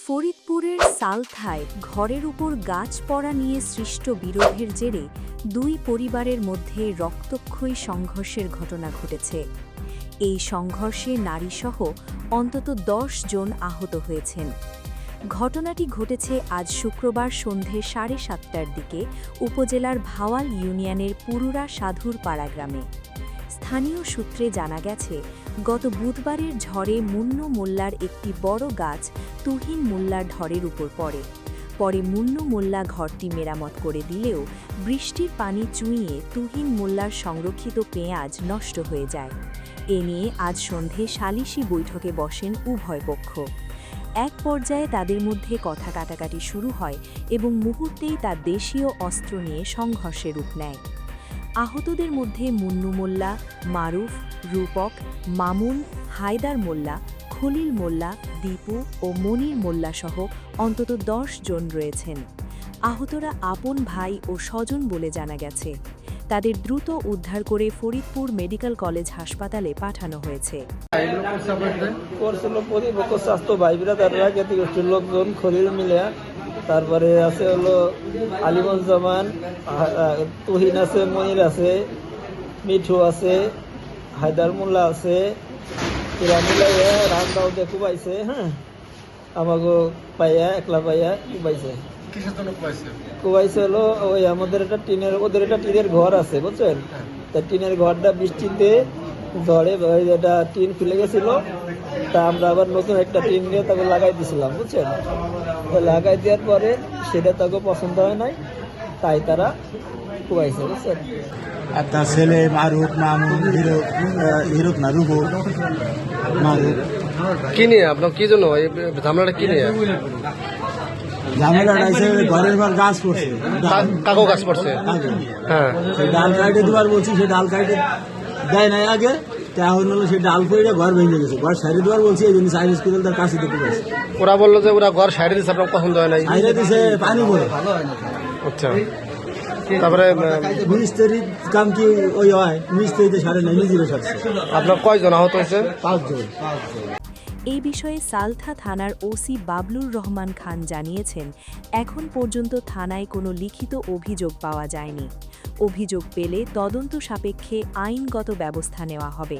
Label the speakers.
Speaker 1: ফরিদপুরের সালথায় ঘরের উপর গাছ পড়া নিয়ে সৃষ্ট বিরোধের জেরে দুই পরিবারের মধ্যে রক্তক্ষয়ী সংঘর্ষের ঘটনা ঘটেছে। এই সংঘর্ষে নারীসহ অন্তত ১০ জন আহত হয়েছেন। ঘটনাটি ঘটেছে আজ শুক্রবার সন্ধে ৭:৩০টার দিকে উপজেলার ভাওয়াল ইউনিয়নের পুরুরা সাধুর পাড়া গ্রামে। স্থানীয় সূত্রে জানা গেছে, গত বুধবারের ঝড়ে মুন্নু মোল্লার একটি বড় গাছ তুহিন মোল্লার ঘরের উপর পরে মুন্নু মোল্লা ঘরটি মেরামত করে দিলেও বৃষ্টির পানি চুইয়ে তুহিন মোল্লার সংরক্ষিত পেঁয়াজ নষ্ট হয়ে যায়। এ নিয়ে আজ সন্ধে সালিশি বৈঠকে বসেন উভয় পক্ষ। এক পর্যায়ে তাদের মধ্যে কথা কাটাকাটি শুরু হয় এবং মুহূর্তেই তা দেশীয় অস্ত্র নিয়ে সংঘর্ষে রূপ নেয়। আহতদের মধ্যে মুন্নু মোল্লা, মারুফ, রূপক, মামুন, হায়দার মোল্লা, খলিল মোল্লা, দীপু ও মনির মোল্লা সহ অন্তত ১০ জন রয়েছেন। আহতরা আপন ভাই ও স্বজন বলে জানা গেছে। তাদের দ্রুত উদ্ধার করে ফরিদপুর মেডিকেল কলেজ হাসপাতালে পাঠানো হয়েছে।
Speaker 2: লোকজন খলিল মিলিয়া, তারপরে আছে হলো আলিমুজ্জামান, তুহিন আছে, মনির আছে, মিঠু আছে, হায়দার মোল্লা আছে, এরা মিলাইয়া রান্দাও দিয়ে কুবাইছে। হ্যাঁ, আমাকে পাইয়া একলা পাইয়া কুবাইছে। কুবাইছে হলো ওই আমাদের একটা ওদের একটা টিনের ঘর আছে, বুঝছেন? তা টিনের ঘরটা বৃষ্টিতে ঝড়ে এটা টিন খুলে গেছিল। তা আমরা আবার নতুন একটা টিন নিয়ে তাকে লাগাই দিয়েছিলাম, বুঝছেন? লাগাই দেওয়ার পরে সেটা তাকে পছন্দ হয় নাই, তাই তারা কুবাইছে, বুঝছেন?
Speaker 3: একটা ছেলে মারুফ, মামুন, হিরুক না রুবু মারুফ।
Speaker 4: কি নিয়ে আপনার কি জন্য এই ঝামেলাটা কি নিয়ে?
Speaker 3: ঝামেলাটা এসে ঘরের পর গাছ পড়ছে,
Speaker 4: কাকো গাছ পড়ছে। হ্যাঁ,
Speaker 3: সেই ডাল কাইটে দুবার বলছি, সে ডাল কাইটে দেয় নাই আগে, এখন হলো সে ডাল পড়ে ঘর ভেঙে গেছে। ঘর সাইডে দুবার বলছি, এই জন্য সাইড স্কুল তার কাছে দেখতে পাচ্ছি।
Speaker 4: ওরা বললো যে ওরা ঘর সাইডে দিচ্ছে, আপনার পছন্দ হয় নাই।
Speaker 3: সাইডে দিছে পানি পড়ে।
Speaker 4: আচ্ছা, তারপরে
Speaker 3: মিস্ত্রির কাম কি ওই হয়, মিস্ত্রিতে সারে নাই, নিজেরও সারছে।
Speaker 4: আপনার কয়জন আহত হয়েছে?
Speaker 3: ৫ জন।
Speaker 1: এই বিষয়ে সালথা থানার ওসি বাবলুর রহমান খান জানিয়েছেন, এখন পর্যন্ত থানায় কোনো লিখিত অভিযোগ পাওয়া যায়নি। অভিযোগ পেলে তদন্ত সাপেক্ষে আইনগত ব্যবস্থা নেওয়া হবে।